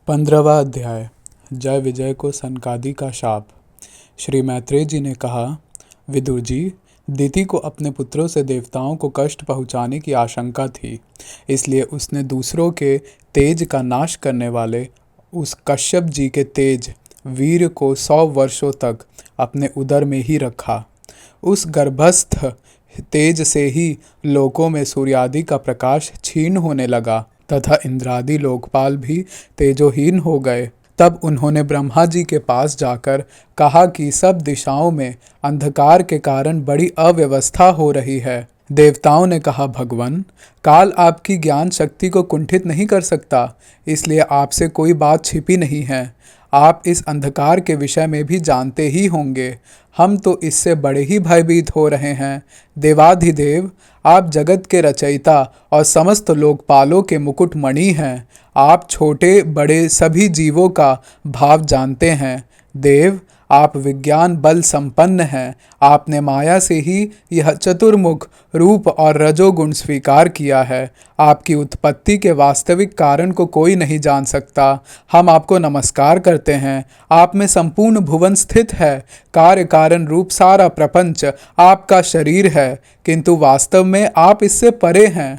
15वां अध्याय। जय विजय को सनकादि का शाप। श्री मैत्रेय जी ने कहा, विदुर जी, दिति को अपने पुत्रों से देवताओं को कष्ट पहुंचाने की आशंका थी, इसलिए उसने दूसरों के तेज का नाश करने वाले उस कश्यप जी के तेज वीर को 100 वर्षों तक अपने उदर में ही रखा। उस गर्भस्थ तेज से ही लोकों में सूर्यादि का प्रकाश क्षीण होने लगा तथा इंद्रादि लोकपाल भी तेजोहीन हो गए। तब उन्होंने ब्रह्मा जी के पास जाकर कहा कि सब दिशाओं में अंधकार के कारण बड़ी अव्यवस्था हो रही है। देवताओं ने कहा, भगवान, काल आपकी ज्ञान शक्ति को कुंठित नहीं कर सकता, इसलिए आपसे कोई बात छिपी नहीं है। आप इस अंधकार के विषय में भी जानते ही होंगे। हम तो इससे बड़े ही भयभीत हो रहे हैं। देवाधिदेव, आप जगत के रचयिता और समस्त लोकपालों के मुकुट मणि हैं। आप छोटे बड़े सभी जीवों का भाव जानते हैं। देव, आप विज्ञान बल संपन्न हैं। आपने माया से ही यह चतुर्मुख रूप और रजोगुण स्वीकार किया है। आपकी उत्पत्ति के वास्तविक कारण को कोई नहीं जान सकता। हम आपको नमस्कार करते हैं। आप में संपूर्ण भुवन स्थित है। कार्य कारण रूप सारा प्रपंच आपका शरीर है, किंतु वास्तव में आप इससे परे हैं।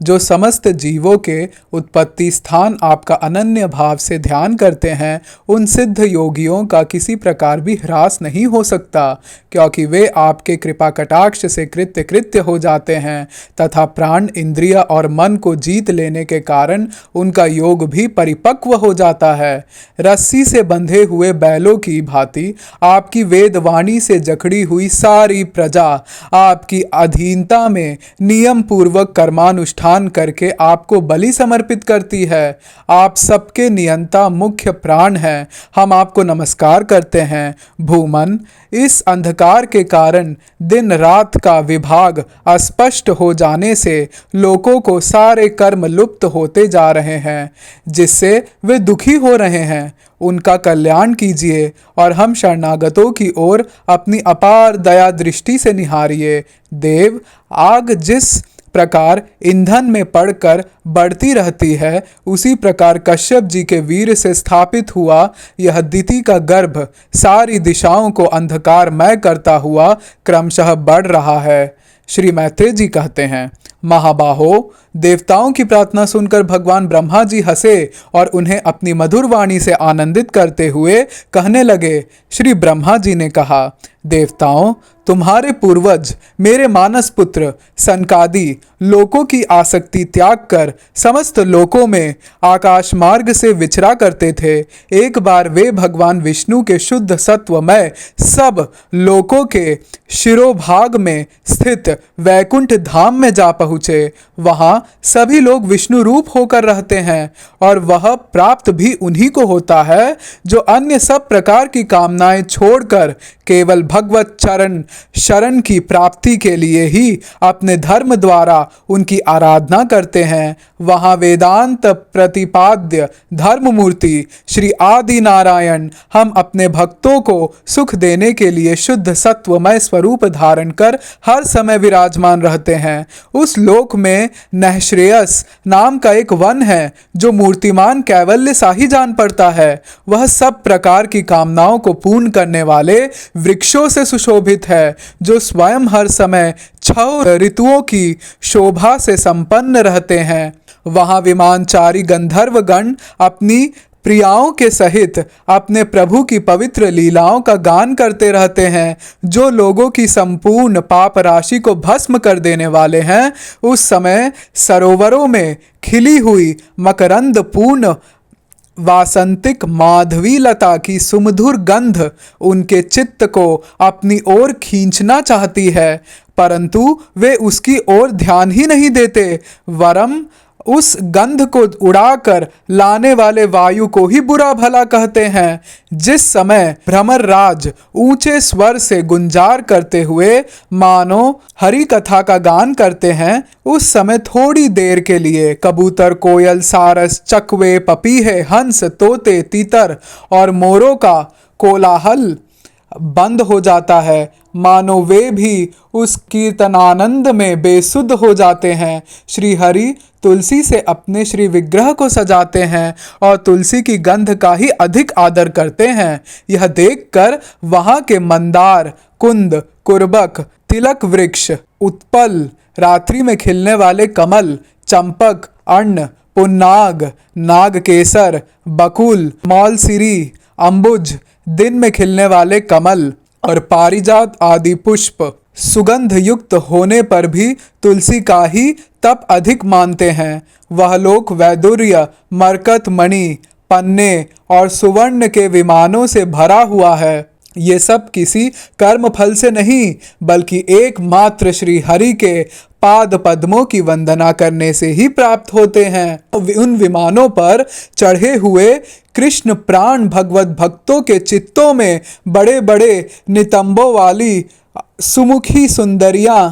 जो समस्त जीवों के उत्पत्ति स्थान आपका अनन्य भाव से ध्यान करते हैं, उन सिद्ध योगियों का किसी प्रकार भी ह्रास नहीं हो सकता, क्योंकि वे आपके कृपा कटाक्ष से कृत्य कृत्य हो जाते हैं तथा प्राण, इंद्रिय और मन को जीत लेने के कारण उनका योग भी परिपक्व हो जाता है। रस्सी से बंधे हुए बैलों की भांति आपकी वेदवाणी से जकड़ी हुई सारी प्रजा आपकी अधीनता में नियम पूर्वक कर्मानुष्ठान करके आपको बलि समर्पित करती है। आप सबके नियंता मुख्य प्राण हैं। हम आपको नमस्कार करते हैं। भूमन, इस अंधकार के कारण दिन रात का विभाग अस्पष्ट हो जाने से लोगों को सारे कर्म लुप्त होते जा रहे हैं, जिससे वे दुखी हो रहे हैं। उनका कल्याण कीजिए और हम शरणागतों की ओर अपनी अपार दया दृष्टि से निहारिए। देव, आग जिस प्रकार ईंधन में पड़कर बढ़ती रहती है, उसी प्रकार कश्यप जी के वीर से स्थापित हुआ यह दिति का गर्भ सारी दिशाओं को अंधकारमय करता हुआ क्रमशः बढ़ रहा है। श्री मैत्रेय जी कहते हैं, महाबाहो, देवताओं की प्रार्थना सुनकर भगवान ब्रह्मा जी हंसे और उन्हें अपनी मधुर वाणी से आनंदित करते हुए कहने लगे। श्री ब्रह्मा जी ने कहा, देवताओं, तुम्हारे पूर्वज मेरे मानस पुत्र सनकादि लोकों की आसक्ति त्याग कर समस्त लोकों में आकाश मार्ग से विचरा करते थे। एक बार वे भगवान विष्णु के शुद्ध सत्वमय सब लोकों के शिरोभाग में स्थित वैकुंठ धाम में जा पहुँचे। वहाँ सभी लोग विष्णु रूप होकर रहते हैं और वह प्राप्त भी उन्हीं को होता है जो अन्य सब प्रकार की कामनाएं छोड़कर केवल भगवत चरण शरण की प्राप्ति के लिए ही अपने धर्म द्वारा उनकी आराधना करते हैं। वहाँ वेदांत प्रतिपाद्य धर्म मूर्ति श्री आदि नारायण हम अपने भक्तों को सुख देने के लिए शुद्ध सत्वमय स्वरूप धारण कर हर समय विराजमान रहते हैं। उस लोक में नहश्रेयस नाम का एक वन है, जो मूर्तिमान कैवल्य सा ही जान पड़ता है। वह सब प्रकार की कामनाओं को पूर्ण करने वाले वृक्षों से सुशोभित है, जो स्वयं हर समय 6 ऋतुओं की शोभा से संपन्न रहते हैं। वहाँ विमानचारी गंधर्वगण अपनी प्रियाओं के सहित अपने प्रभु की पवित्र लीलाओं का गान करते रहते हैं, जो लोगों की संपूर्ण पाप राशि को भस्म कर देने वाले हैं। उस समय सरोवरों में खिली हुई मकरंद पूर्ण वासंतिक माधवी लता की सुमधुर गंध उनके चित्त को अपनी ओर खींचना चाहती है, परंतु वे उसकी ओर ध्यान ही नहीं देते, वरम उस गंध को उड़ाकर लाने वाले वायु को ही बुरा भला कहते हैं। जिस समय भ्रमर राज ऊंचे स्वर से गुंजार करते हुए मानो हरि कथा का गान करते हैं, उस समय थोड़ी देर के लिए कबूतर, कोयल, सारस, चकवे, पपीहे, हंस, तोते, तीतर और मोरों का कोलाहल बंद हो जाता है, मानो वे भी उस कीर्तनानंद में बेसुध हो जाते हैं। श्री हरि तुलसी से अपने श्री विग्रह को सजाते हैं और तुलसी की गंध का ही अधिक आदर करते हैं। यह देखकर वहाँ के मंदार, कुंद, कुर्बक, तिलक वृक्ष, उत्पल, रात्रि में खिलने वाले कमल, चंपक, अर्ण, पुन्नाग, नागकेसर, बकुल, मौलसिरी, अम्बुज, दिन में खिलने वाले कमल और पारिजात आदि पुष्प सुगंध युक्त होने पर भी तुलसी का ही तप अधिक मानते हैं। वह लोक वैदुर्य, मरकत मणि, पन्ने और सुवर्ण के विमानों से भरा हुआ है। ये सब किसी कर्म फल से नहीं, बल्कि एकमात्र श्री हरि के पाद पद्मों की वंदना करने से ही प्राप्त होते हैं। उन विमानों पर चढ़े हुए कृष्ण प्राण भगवत भक्तों के चित्तों में बड़े बड़े नितंबों वाली सुमुखी सुंदरियां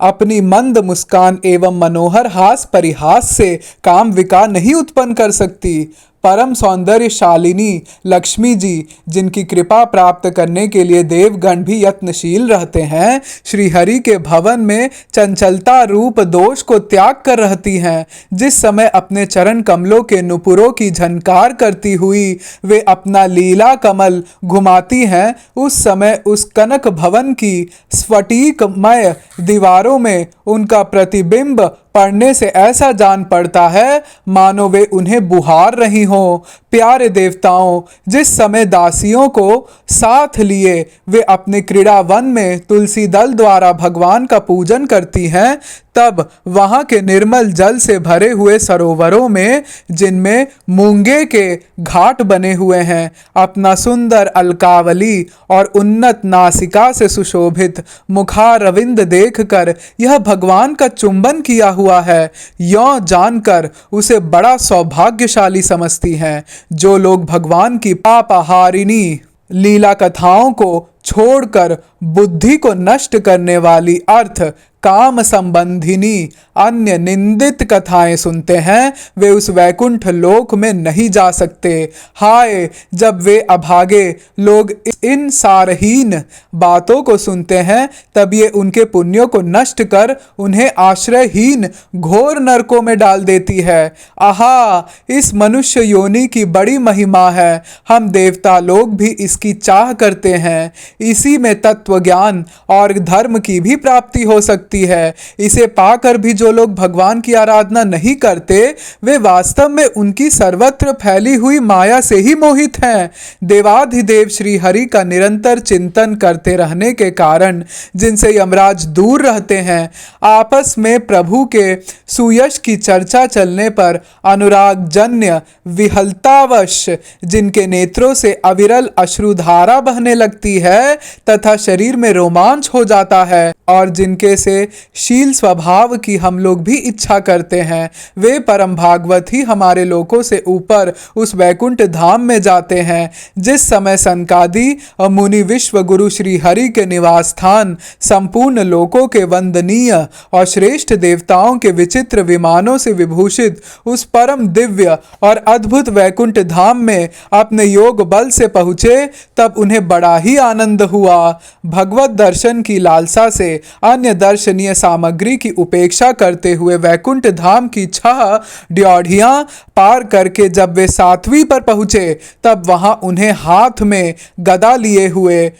अपनी मंद मुस्कान एवं मनोहर हास परिहास से काम विकार नहीं उत्पन्न कर सकती। परम सौंदर्यशालिनी लक्ष्मी जी, जिनकी कृपा प्राप्त करने के लिए देवगण भी यत्नशील रहते हैं, श्री हरि के भवन में चंचलता रूप दोष को त्याग कर रहती हैं। जिस समय अपने चरण कमलों के नुपुरों की झनकार करती हुई वे अपना लीला कमल घुमाती हैं, उस समय उस कनक भवन की स्फटिकमय दीवारों में उनका प्रतिबिंब पढ़ने से ऐसा जान पड़ता है मानो वे उन्हें बुहार रही हों। प्यारे देवताओं, जिस समय दासियों को साथ लिए वे अपने क्रीड़ावन में तुलसी दल द्वारा भगवान का पूजन करती हैं, तब वहाँ के निर्मल जल से भरे हुए सरोवरों में, जिनमें मूंगे के घाट बने हुए हैं, अपना सुंदर अलकावली और उन्नत नासिका से सुशोभित मुखारविंद देखकर यह भगवान का चुंबन किया हुआ है, यों जानकर उसे बड़ा सौभाग्यशाली समझती हैं। जो लोग भगवान की पापहारिणी लीला कथाओं को छोड़कर बुद्धि को नष्ट करने वाली अर्थ काम संबंधिनी अन्य निंदित कथाएं सुनते हैं, वे उस वैकुंठ लोक में नहीं जा सकते। हाय, जब वे अभागे लोग इन सारहीन बातों को सुनते हैं, तब ये उनके पुण्यों को नष्ट कर उन्हें आश्रयहीन घोर नरकों में डाल देती है। आहा, इस मनुष्य योनि की बड़ी महिमा है। हम देवता लोग भी इसकी चाह करते हैं। इसी में तत्व ज्ञान और धर्म की भी प्राप्ति हो सकती है। इसे पाकर भी जो लोग भगवान की आराधना नहीं करते, वे वास्तव में उनकी सर्वत्र फैली हुई माया से ही मोहित हैं। देवाधिदेव श्री हरि का निरंतर चिंतन करते रहने के कारण, जिनसे यमराज दूर रहते हैं, आपस में प्रभु के सुयश की चर्चा चलने पर अनुराग जन्य विहलतावश जिनके नेत्रों से अविरल अश्रुधारा बहने लगती है तथा शरीर में रोमांच हो जाता है, और जिनके से शील स्वभाव की हम लोग भी इच्छा करते हैं, वे परम भागवत ही हमारे लोकों से ऊपर उस वैकुंठ धाम में जाते हैं। जिस समय सनकादि और मुनि विश्व गुरु श्री हरि के निवास स्थान संपूर्ण लोकों के वंदनीय और श्रेष्ठ देवताओं के विचित्र विमानों से विभूषित उस परम दिव्य और अद्भुत वैकुंठ धाम में अपने योग बल से पहुँचे, तब उन्हें बड़ा ही आनंद हुआ। भगवत दर्शन की लालसा से अन्य दर्शनीय सामग्री की उपेक्षा करते हुए वैकुंठ धाम की 6 ड्योढ़ियां पार करके जब वे 7वीं पर पहुंचे, तब वहां उन्हें हाथ में गदा लिए हुए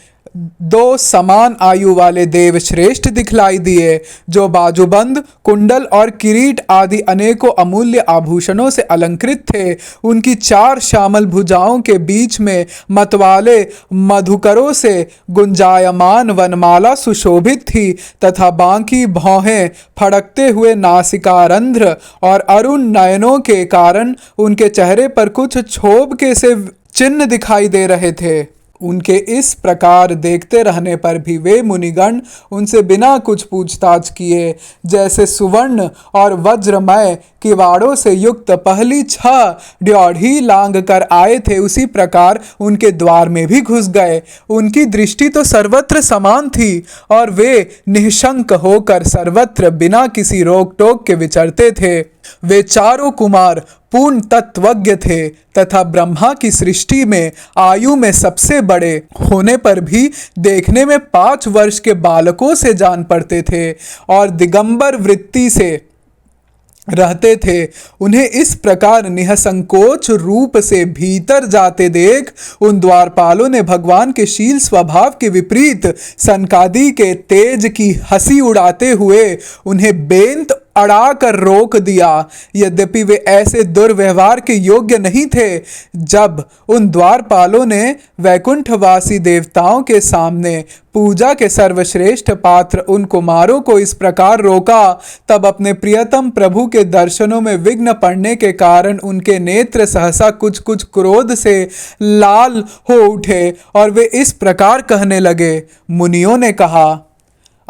2 समान आयु वाले देव श्रेष्ठ दिखलाई दिए, जो बाजूबंद, कुंडल और किरीट आदि अनेकों अमूल्य आभूषणों से अलंकृत थे। उनकी 4 श्यामल भुजाओं के बीच में मतवाले मधुकरों से गुंजायमान वनमाला सुशोभित थी, तथा बांकी भौहें फड़कते हुए नासिकारंध्र और अरुण नयनों के कारण उनके चेहरे पर कुछ क्षोभ के से चिन्ह दिखाई दे रहे थे। उनके इस प्रकार देखते रहने पर भी वे मुनिगण उनसे बिना कुछ पूछताछ किए, जैसे सुवर्ण और वज्रमय किवाड़ों से युक्त पहली 6 ड्योढ़ी लांग कर आए थे, उसी प्रकार उनके द्वार में भी घुस गए। उनकी दृष्टि तो सर्वत्र समान थी और वे निःशंक होकर सर्वत्र बिना किसी रोक टोक के विचरते थे। वे चारों कुमार पूर्ण तत्वज्ञ थे तथा ब्रह्मा की सृष्टि में आयु में सबसे बड़े होने पर भी देखने में 5 वर्ष के बालकों से जान पड़ते थे और दिगंबर वृत्ति से रहते थे। उन्हें इस प्रकार निःसंकोच रूप से भीतर जाते देख उन द्वारपालों ने भगवान के शील स्वभाव के विपरीत सनकादि के तेज की हंसी उड़ाते हुए उन्हें बेंत अड़ा कर रोक दिया। यद्यपि वे ऐसे दुर्व्यवहार के योग्य नहीं थे। जब उन द्वारपालों ने वैकुंठवासी देवताओं के सामने पूजा के सर्वश्रेष्ठ पात्र उन कुमारों को इस प्रकार रोका, तब अपने प्रियतम प्रभु के दर्शनों में विघ्न पड़ने के कारण उनके नेत्र सहसा कुछ कुछ क्रोध से लाल हो उठे और वे इस प्रकार कहने लगे। मुनियों ने कहा,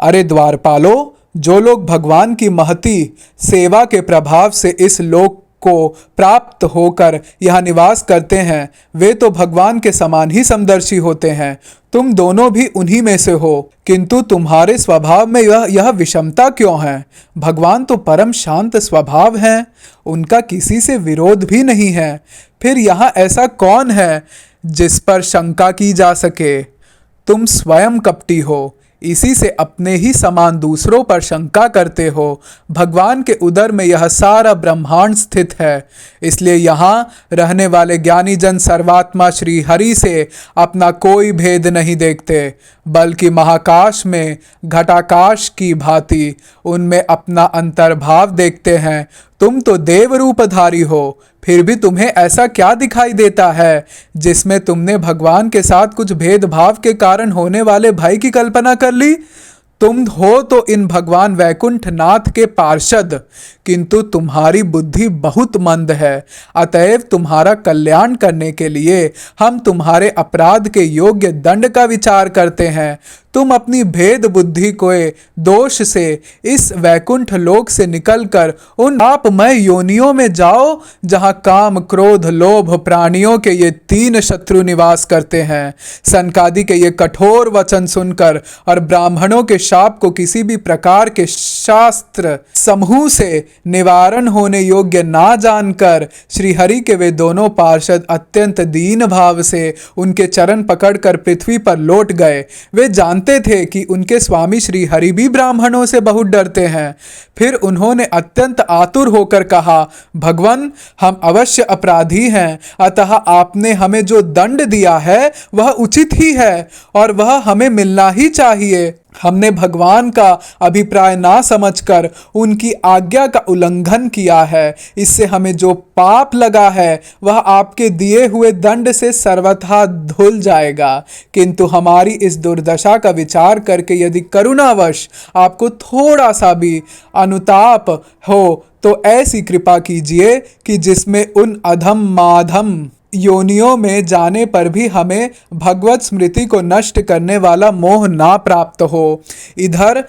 अरे द्वारपालों, जो लोग भगवान की महती सेवा के प्रभाव से इस लोक को प्राप्त होकर यहाँ निवास करते हैं, वे तो भगवान के समान ही समदर्शी होते हैं। तुम दोनों भी उन्हीं में से हो, किंतु तुम्हारे स्वभाव में यह विषमता क्यों है? भगवान तो परम शांत स्वभाव हैं, उनका किसी से विरोध भी नहीं है। फिर यहाँ ऐसा कौन है जिस पर शंका की जा सके? तुम स्वयं कपटी हो, इसी से अपने ही समान दूसरों पर शंका करते हो। भगवान के उदर में यह सारा ब्रह्मांड स्थित है, इसलिए यहाँ रहने वाले ज्ञानी जन सर्वात्मा श्री हरि से अपना कोई भेद नहीं देखते, बल्कि महाकाश में घटाकाश की भांति उनमें अपना अंतर्भाव देखते हैं। तुम तो देव रूपधारी हो, फिर भी तुम्हें ऐसा क्या दिखाई देता है जिसमें तुमने भगवान के साथ कुछ भेदभाव के कारण होने वाले भय की कल्पना कर ली? तुम हो तो इन भगवान वैकुंठ नाथ के पार्षद, किंतु तुम्हारी बुद्धि बहुत मंद है। अतएव तुम्हारा कल्याण करने के लिए हम तुम्हारे अपराध के योग्य दंड का विचार करते हैं। तुम अपनी भेद बुद्धि को दोष से इस वैकुंठ लोक से निकलकर उन पापमय योनियों में जाओ, जहां काम, क्रोध, लोभ प्राणियों के ये 3 शत्रु निवास करते हैं। सनकादि के ये कठोर वचन सुनकर और ब्राह्मणों के शाप को किसी भी प्रकार के शास्त्र समूह से निवारण होने योग्य ना जानकर श्री हरि के वे दोनों पार्षद अत्यंत दीन भाव से उनके चरण पकड़कर पृथ्वी पर लौट गए। वे जानते थे कि उनके स्वामी श्री हरि भी ब्राह्मणों से बहुत डरते हैं। फिर उन्होंने अत्यंत आतुर होकर कहा, भगवान, हम अवश्य अपराधी हैं, अतः आपने हमें जो दंड दिया है वह उचित ही है और वह हमें मिलना ही चाहिए। हमने भगवान का अभिप्राय ना समझकर उनकी आज्ञा का उल्लंघन किया है। इससे हमें जो पाप लगा है वह आपके दिए हुए दंड से सर्वथा धुल जाएगा, किंतु हमारी इस दुर्दशा का विचार करके यदि करुणावश आपको थोड़ा सा भी अनुताप हो तो ऐसी कृपा कीजिए कि जिसमें उन अधम माधम योनियों में जाने पर भी हमें भगवत स्मृति को नष्ट करने वाला मोह ना प्राप्त हो। इधर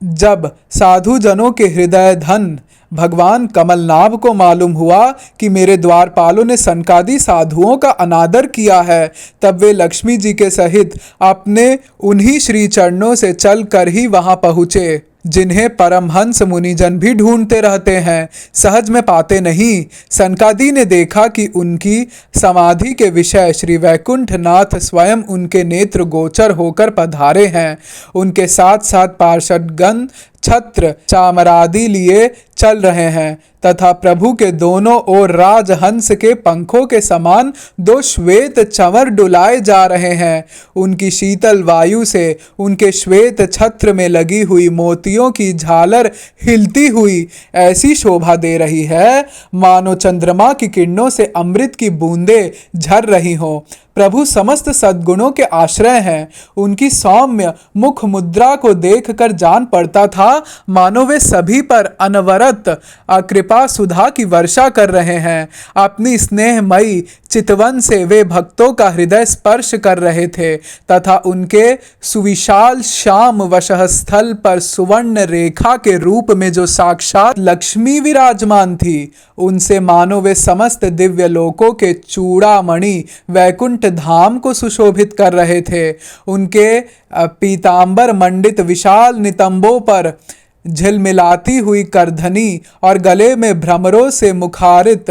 जब साधु जनों के हृदय धन भगवान कमलनाभ को मालूम हुआ कि मेरे द्वारपालों ने सनकादि साधुओं का अनादर किया है, तब वे लक्ष्मी जी के सहित अपने उन्हीं श्री चरणों से चल कर ही वहां पहुँचे, जिन्हें परमहंस मुनिजन भी ढूंढते रहते हैं, सहज में पाते नहीं। सनकादि ने देखा कि उनकी समाधि के विषय श्री वैकुंठ नाथ स्वयं उनके नेत्र गोचर होकर पधारे हैं। उनके साथ साथ पार्षदगण छत्र चामरादि लिए चल रहे हैं तथा प्रभु के दोनों ओर राजहंस के पंखों के समान 2 श्वेत चंवर डुलाए जा रहे हैं। उनकी शीतल वायु से उनके श्वेत छत्र में लगी हुई मोतियों की झालर हिलती हुई ऐसी शोभा दे रही है, मानो चंद्रमा की किरणों से अमृत की बूंदें झर रही हों। प्रभु समस्त सद्गुणों के आश्रय हैं। उनकी सौम्य मुख मुद्रा को देखकर जान पड़ता था मानो वे सभी पर अनवरत कृपा सुधा की वर्षा कर रहे हैं। अपनी स्नेहमयी चितवन से वे भक्तों का हृदय स्पर्श कर रहे थे तथा उनके सुविशाल श्याम वक्षस्थल पर सुवर्ण रेखा के रूप में जो साक्षात लक्ष्मी विराजमान थी, उनसे मानो वे समस्त दिव्य लोकों के चूड़ामणि वैकुंठ धाम को सुशोभित कर रहे थे। उनके पीतांबर मंडित विशाल नितंबों पर झिलमिलाती हुई करधनी और गले में भ्रमरों से मुखारित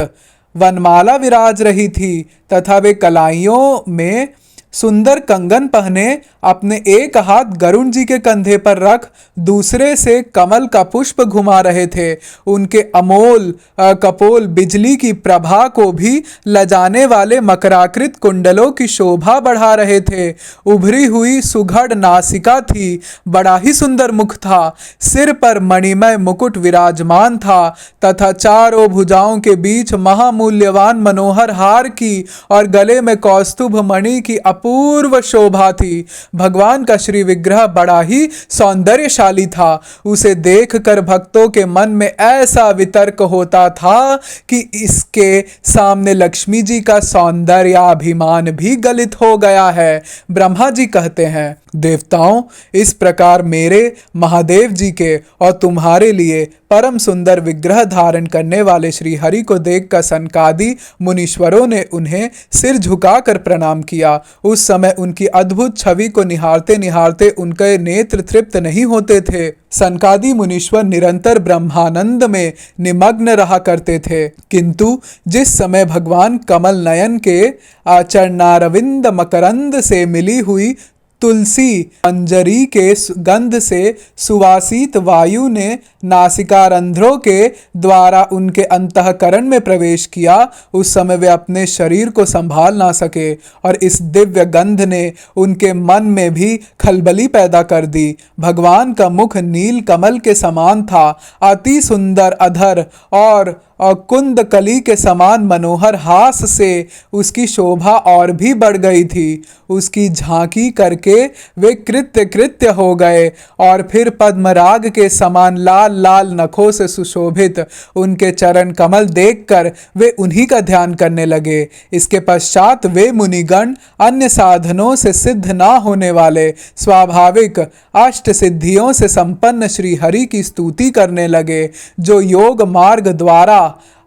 वनमाला विराज रही थी तथा वे कलाइयों में सुंदर कंगन पहने अपने एक हाथ गरुण जी के कंधे पर रख दूसरे से कमल का पुष्प घुमा रहे थे। उनके अमोल कपोल बिजली की प्रभा को भी लजाने वाले मकराकृत कुंडलों की शोभा बढ़ा रहे थे। उभरी हुई सुघड़ नासिका थी, बड़ा ही सुंदर मुख था, सिर पर मणिमय मुकुट विराजमान था तथा चारों भुजाओं के बीच महामूल्यवान मनोहर हार की और गले में कौस्तुभ मणि की अपूर्व शोभा थी। भगवान का श्री विग्रह बड़ा ही सौंदर्यशाली था। उसे देखकर भक्तों के मन में ऐसा वितर्क होता था कि इसके सामने लक्ष्मी जी का सौंदर्याभिमान भी गलित हो गया है। ब्रह्मा जी कहते हैं, देवताओं, इस प्रकार मेरे महादेव जी के और तुम्हारे लिए परम सुंदर विग्रह धारण करने वाले श्री हरि को देखकर सनकादि मुनीश्वरों ने उन्हें सिर झुकाकर प्रणाम किया। उस समय उनकी अद्भुत छवि को निहारते निहारते उनके नेत्र तृप्त नहीं होते थे। सनकादि मुनीश्वर निरंतर ब्रह्मानंद में निमग्न रहा करते थे, किंतु जिस समय भगवान कमल नयन के चरणारविंद मकरंद से मिली हुई तुलसी अंजरी के गंध से सुवासित वायु ने नासिकारंध्रों के द्वारा उनके अंतःकरण में प्रवेश किया, उस समय वे अपने शरीर को संभाल ना सके और इस दिव्य गंध ने उनके मन में भी खलबली पैदा कर दी। भगवान का मुख नील कमल के समान था, अति सुंदर अधर और कुंद कली के समान मनोहर हास से उसकी शोभा और भी बढ़ गई थी। उसकी झांकी करके वे कृत्य कृत्य हो गए और फिर पद्मराग के समान लाल लाल नखों से सुशोभित उनके चरण कमल देखकर वे उन्हीं का ध्यान करने लगे। इसके पश्चात वे मुनिगण अन्य साधनों से सिद्ध ना होने वाले स्वाभाविक अष्ट सिद्धियों से संपन्न श्री हरि की स्तुति करने लगे, जो योग मार्ग द्वारा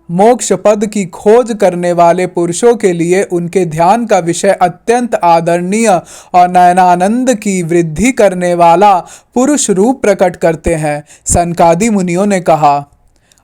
मोक्ष पद की खोज करने वाले पुरुषों के लिए उनके ध्यान का विषय अत्यंत आदरणीय और नयनानंद की वृद्धि करने वाला पुरुष रूप प्रकट करते हैं। सनकादि मुनियों ने कहा,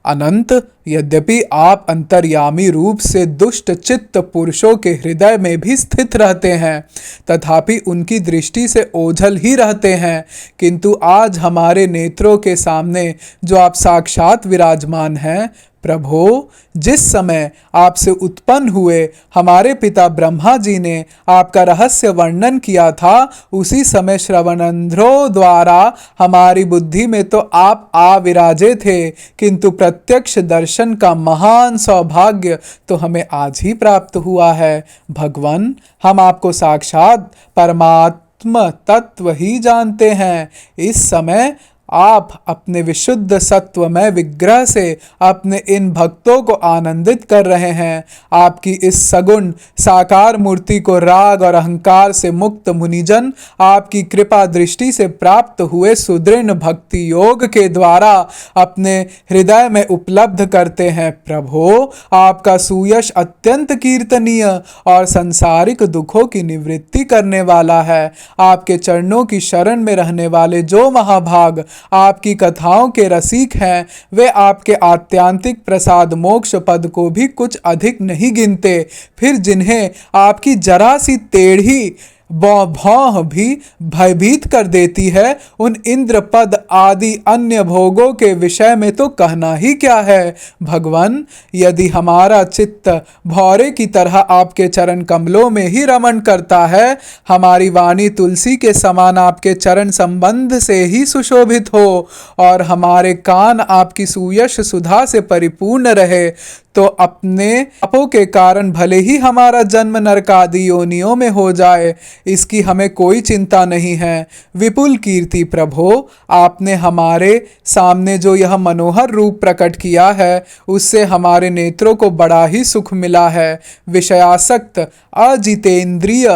अनंत, यद्यपि आप अंतर्यामी रूप से दुष्ट चित्त पुरुषों के हृदय में भी स्थित रहते हैं, तथापि उनकी दृष्टि से ओझल ही रहते हैं, किंतु आज हमारे नेत्रों के सामने जो आप साक्षात विराजमान हैं, प्रभो, जिस समय आपसे उत्पन्न हुए हमारे पिता ब्रह्मा जी ने आपका रहस्य वर्णन किया था, उसी समय श्रवणंध्रों द्वारा हमारी बुद्धि में तो आप आ विराजे थे, किंतु प्रत्यक्ष दर्शन का महान सौभाग्य तो हमें आज ही प्राप्त हुआ है। भगवान, हम आपको साक्षात परमात्मा तत्व ही जानते हैं। इस समय आप अपने विशुद्ध सत्वमय विग्रह से अपने इन भक्तों को आनंदित कर रहे हैं। आपकी इस सगुण साकार मूर्ति को राग और अहंकार से मुक्त मुनिजन आपकी कृपा दृष्टि से प्राप्त हुए सुदृढ़ भक्ति योग के द्वारा अपने हृदय में उपलब्ध करते हैं। प्रभो, आपका सुयश अत्यंत कीर्तनीय और सांसारिक दुखों की निवृत्ति करने वाला है। आपके चरणों की शरण में रहने वाले जो महाभाग आपकी कथाओं के रसिक हैं, वे आपके आत्यांतिक प्रसाद मोक्ष पद को भी कुछ अधिक नहीं गिनते। फिर जिन्हें आपकी जरा सी टेढ़ी भौं भी भयभीत कर देती है, उन इंद्र पद आदि अन्य भोगों के विषय में तो कहना ही क्या है। भगवान, यदि हमारा चित्त भौरे की तरह आपके चरण कमलों में ही रमण करता है, हमारी वाणी तुलसी के समान आपके चरण संबंध से ही सुशोभित हो और हमारे कान आपकी सुयश सुधा से परिपूर्ण रहे, तो अपने पापों के कारण भले ही हमारा जन्म नरकादि योनियों में हो जाए, इसकी हमें कोई चिंता नहीं है। विपुल कीर्ति प्रभो, आपने हमारे सामने जो यह मनोहर रूप प्रकट किया है, उससे हमारे नेत्रों को बड़ा ही सुख मिला है। विषयासक्त अजितेंद्रिय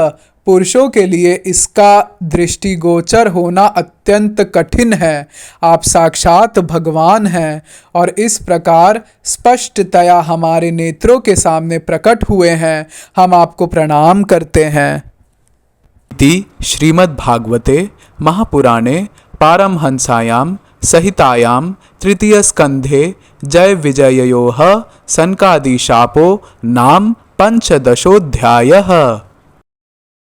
पुरुषों के लिए इसका दृष्टिगोचर होना अत्यंत कठिन है। आप साक्षात भगवान हैं और इस प्रकार स्पष्टतया हमारे नेत्रों के सामने प्रकट हुए हैं। हम आपको प्रणाम करते हैं। श्रीमद्भागवते महापुराणे पारमहंसायां संहितायां तृतीयस्कन्धे जयविजययोः सनकादिशापो नाम 15 अध्यायः।